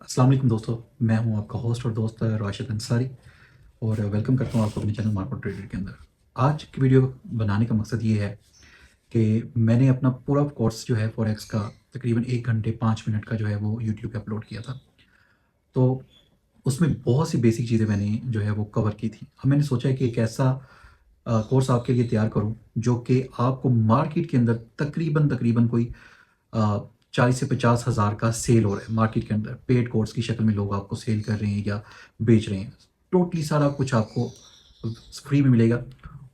अस्सलाम वालेकुम दोस्तों, मैं हूं आपका होस्ट और दोस्त राशिद अंसारी और वेलकम करता हूं आपको अपने चैनल मार्केट ट्रेडर के अंदर। आज की वीडियो बनाने का मकसद ये है कि मैंने अपना पूरा कोर्स जो है फॉरेक्स का तकरीबन 1 घंटे 5 मिनट का जो है वो यूट्यूब पे अपलोड किया था। तो उसमें बहुत सी बेसिक चीज़ें मैंने जो है वो कवर की थी। अब मैंने सोचा है कि एक ऐसा कोर्स आपके लिए तैयार करूँ जो कि आपको मार्केट के अंदर तकरीबन तकरीबन कोई 40 से 50 हज़ार का सेल हो रहा है मार्केट के अंदर। पेड कोर्स की शक्ल में लोग आपको सेल कर रहे हैं या बेच रहे हैं। टोटली सारा कुछ आपको फ्री में मिलेगा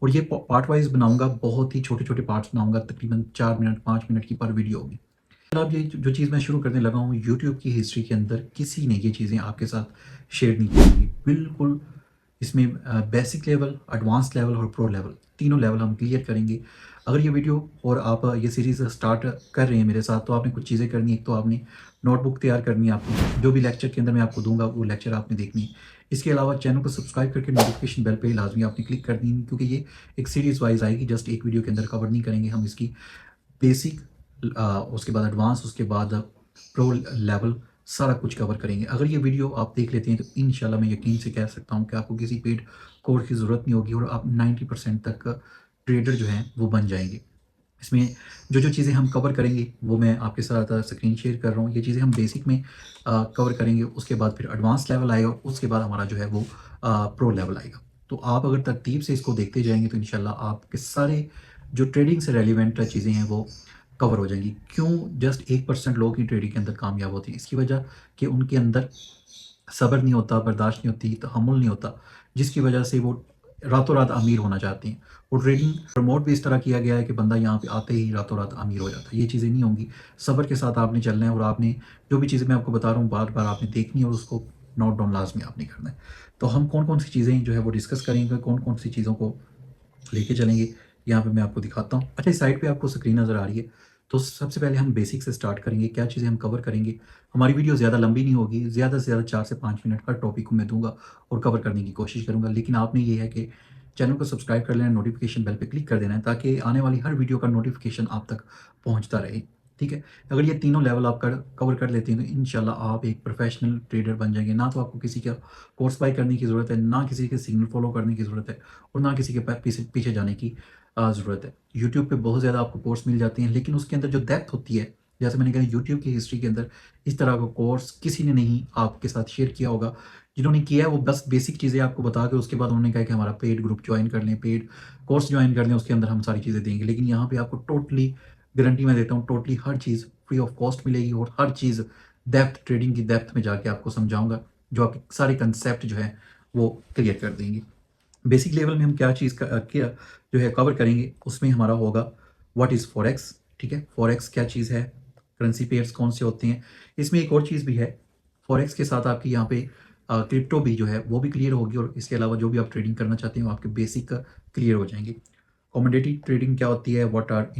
और ये पार्ट वाइज़ बनाऊँगा, बहुत ही छोटे-छोटे पार्ट्स बनाऊँगा, तकरीबन 4 मिनट 5 मिनट की पर वीडियो होगी। अब ये जो चीज़ मैं शुरू करने लगा हूँ, यूट्यूब की हिस्ट्री के अंदर किसी ने ये चीज़ें आपके साथ शेयर नहीं की होंगी। बिल्कुल इसमें बेसिक लेवल, एडवांस लेवल और प्रो लेवल तीनों लेवल हम क्लियर करेंगे। अगर ये वीडियो और आप ये सीरीज़ स्टार्ट कर रहे हैं मेरे साथ, तो आपने कुछ चीज़ें करनी है। एक तो आपने नोटबुक तैयार करनी है आपको, जो भी लेक्चर के अंदर मैं आपको दूँगा वो लेक्चर आपने देखनी है। इसके अलावा चैनल को सब्सक्राइब करके नोटिफिकेशन बेल पे लाज़मी आपने क्लिक कर देनी है, क्योंकि ये एक सीरीज़ वाइज़ आएगी, जस्ट एक वीडियो के अंदर कवर नहीं करेंगे हम इसकी बेसिक, उसके बाद एडवांस, उसके बाद प्रो लेवल सारा कुछ कवर करेंगे। अगर ये वीडियो आप देख लेते हैं तो इंशाल्लाह मैं यकीन से कह सकता हूँ कि आपको किसी पेड कोर्स की ज़रूरत नहीं होगी और आप 90% तक ट्रेडर जो हैं वो बन जाएँगे। इसमें जो-जो चीज़ें हम कवर करेंगे वो मैं आपके साथ स्क्रीन शेयर कर रहा हूँ। ये चीज़ें हम बेसिक में कवर करेंगे, उसके बाद फिर एडवांस लेवल आएगा, उसके बाद हमारा जो है वो प्रो लेवल आएगा। तो आप अगर तरतीब से इसको देखते जाएँगे तो इंशाल्लाह आपके सारे जो ट्रेडिंग से रेलेवेंट चीज़ें हैं वो कवर हो जाएँगी। क्यों जस्ट 1% लोग ही ट्रेडिंग के अंदर कामयाब होते हैं? इसकी वजह कि उनके अंदर सब्र नहीं होता, बर्दाश्त नहीं होती, तहम्मुल नहीं होता, जिसकी वजह से वो रातों-रात अमीर होना चाहते हैं। और ट्रेडिंग प्रमोट भी इस तरह किया गया है कि बंदा यहाँ पे आते ही रातों-रात अमीर हो जाता है। ये चीज़ें नहीं होंगी। सब्र के साथ आपने चलना है और आपने जो भी चीज़ें मैं आपको बता रहा हूँ बार-बार आपने देखनी है और उसको नोट डाउन लाज़मी आपने करना है। तो हम कौन-कौन सी चीज़ें जो है वो डिस्कस करेंगे, कौन-कौन सी चीज़ों को लेके चलेंगे, यहाँ पे मैं आपको दिखाता हूँ। अच्छा, इस साइड पे आपको स्क्रीन नज़र आ रही है, तो सबसे पहले हम बेसिक से स्टार्ट करेंगे, क्या चीज़ें हम कवर करेंगे। हमारी वीडियो ज़्यादा लंबी नहीं होगी, ज़्यादा से ज़्यादा 4 से 5 मिनट हर टॉपिक को मैं दूँगा और कवर करने की कोशिश करूँगा। लेकिन आपने ये है कि चैनल को सब्सक्राइब कर लेना, नोटिफ़िकेशन बेल पे क्लिक कर देना है, ताकि आने वाली हर वीडियो का नोटिफ़िकेशन आप तक पहुँचता रहे, ठीक है? अगर ये तीनों लेवल आप कवर कर लेते हैं, तो इंशाल्लाह आप एक प्रोफ़ेशनल ट्रेडर बन जाएँगे। ना तो आपको किसी का कोर्स बाय करने की ज़रूरत है, ना किसी के सिग्नल फ़ॉलो करने की ज़रूरत है और ना किसी के पीछे पीछे जाने की ज़रूरत है। यूट्यूब पे बहुत ज़्यादा आपको कोर्स मिल जाते हैं, लेकिन उसके अंदर जो डेप्थ होती है, जैसे मैंने कहा यूट्यूब की हिस्ट्री के अंदर इस तरह का कोर्स किसी ने नहीं आपके साथ शेयर किया होगा। जिन्होंने किया है वो बस बेसिक चीज़ें आपको बता के उसके बाद उन्होंने कहा कि हमारा पेड ग्रुप जॉइन कर लें, पेड कोर्स जॉइन कर लें, उसके अंदर हम सारी चीज़ें देंगे। लेकिन यहाँ पे आपको टोटली गारंटी मैं देता हूँ, totally her cheese free of cost मिलेगी और हर चीज़ डेप्थ, ट्रेडिंग की डेप्थ में जाके आपको समझाऊँगा, जो आपके सारे कंसेप्ट जो हैं वो क्लियर कर देंगे। बेसिक लेवल में हम क्या चीज़ क्या जो है कवर करेंगे, उसमें हमारा होगा व्हाट इज़ फॉरेक्स, ठीक है? फॉरेक्स क्या चीज़ है? करेंसी पेयर्स कौन से होते हैं? इसमें एक और चीज़ भी है, फॉरेक्स के साथ आपकी यहाँ पे क्रिप्टो भी जो है वो भी क्लियर होगी और इसके अलावा जो भी आप ट्रेडिंग करना चाहते हैं वो आपके बेसिक क्लियर हो जाएँगे। कमोडिटी ट्रेडिंग क्या होती है? व्हाट आर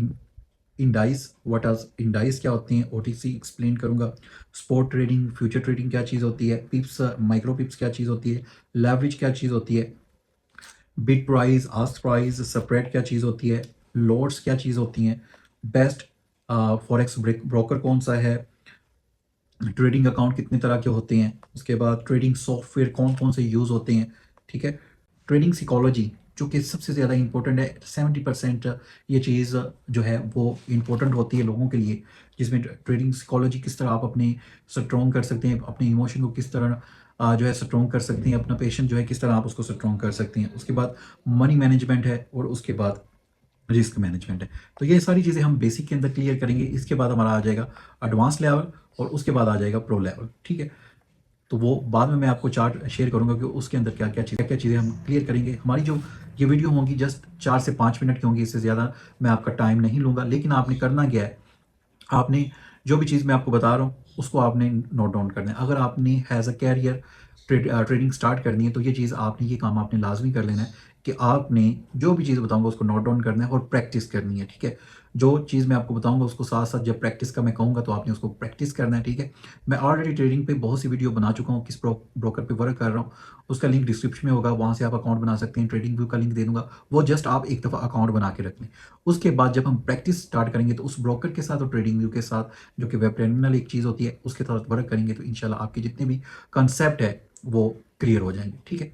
इंडाइस क्या होते हैं? ओटीसी एक्सप्लेन करूँगा। स्पॉट ट्रेडिंग, फ्यूचर ट्रेडिंग क्या चीज़ होती है? पिप्स, माइक्रो पिप्स क्या चीज़ होती है? लेवरेज क्या चीज़ होती है? Bid price, ask price, spread क्या चीज़ होती है, लॉट्स क्या चीज़ होती हैं, बेस्ट फॉरेक्स ब्रोकर कौन सा है, ट्रेडिंग अकाउंट कितने तरह के होते हैं, उसके बाद ट्रेडिंग सॉफ्टवेयर कौन कौन से यूज़ होते हैं, ठीक है? ट्रेडिंग साइकोलॉजी जो कि सबसे ज़्यादा इंपॉर्टेंट है, 70% ये चीज़ जो है वो इम्पोर्टेंट होती है लोगों के लिए, जिसमें ट्रेडिंग साइकोलॉजी किस तरह आप अपने स्ट्रॉन्ग कर सकते हैं, अपने इमोशन को किस तरह जो है स्ट्रॉन्ग कर सकते हैं, अपना पेशेंस जो है किस तरह आप उसको स्ट्रॉन्ग कर सकते हैं। उसके बाद मनी मैनेजमेंट है और उसके बाद रिस्क मैनेजमेंट है। तो ये सारी चीज़ें हम बेसिक के अंदर क्लियर करेंगे। इसके बाद हमारा आ जाएगा एडवांस लेवल और उसके बाद आ जाएगा प्रो लेवल, ठीक है? तो वो बाद में मैं आपको चार्ट शेयर करूँगा कि उसके अंदर क्या-क्या चीज़ें हम क्लियर करेंगे। हमारी जो ये वीडियो होंगी जस्ट 4 से 5 मिनट की होंगी, इससे ज़्यादा मैं आपका टाइम नहीं लूँगा। लेकिन आपने करना क्या है, आपने जो भी चीज़ मैं आपको बता रहा हूँ, उसको आपने नोट डाउन करना है। अगर आपने as a career trading start करनी है, तो ये चीज़ आपने ये काम आपने लाज़मी कर लेना है कि आपने जो भी चीज़ बताऊँगा उसको नोट डाउन करना है और प्रैक्टिस करनी है, ठीक है? जो चीज़ मैं आपको बताऊँगा उसको साथ-साथ जब प्रैक्टिस का मैं कहूँगा तो आपने उसको प्रैक्टिस करना है, ठीक है? मैं ऑलरेडी ट्रेडिंग पे बहुत सी वीडियो बना चुका हूँ, किस ब्रोकर पे वर्क कर रहा हूँ, उसका लिंक डिस्क्रिप्शन में होगा, वहाँ से आप अकाउंट बना सकते हैं, ट्रेडिंग व्यू का लिंक दे दूँगा, वो जस्ट आप एक दफ़ा अकाउंट बना के रख लें। उसके बाद जब हम प्रैक्टिस स्टार्ट करेंगे तो उस ब्रोकर के साथ और ट्रेडिंग व्यू के साथ, जो कि वेब टर्मिनल एक चीज़ होती है, उसके साथ वर्क करेंगे तो इंशाल्लाह आपके जितने भी कॉन्सेप्ट है, वो क्लियर हो जाएँगे, ठीक है?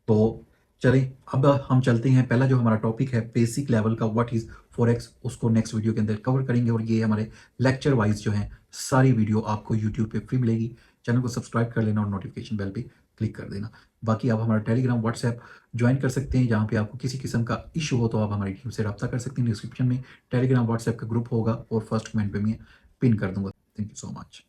तो चलें, अब हम चलते हैं, पहला जो हमारा टॉपिक है बेसिक लेवल का व्हाट इज़ फॉरेक्स, उसको नेक्स्ट वीडियो के अंदर कवर करेंगे और ये हमारे लेक्चर वाइज़ जो हैं, सारी वीडियो आपको यूट्यूब पे फ्री मिलेगी। चैनल को सब्सक्राइब कर लेना और नोटिफ़िकेशन बेल पे क्लिक कर देना। बाकी आप हमारा टेलीग्राम, व्हाट्सएप जॉइन कर सकते हैं, जहाँ पे आपको किसी किस्म का इश्यू हो तो आप हमारी टीम से राब्ता कर सकते हैं। डिस्क्रिप्शन में टेलीग्राम, व्हाट्सएप का ग्रुप होगा और फर्स्ट कमेंट पे मैं पिन कर दूँगा। Thank you so much.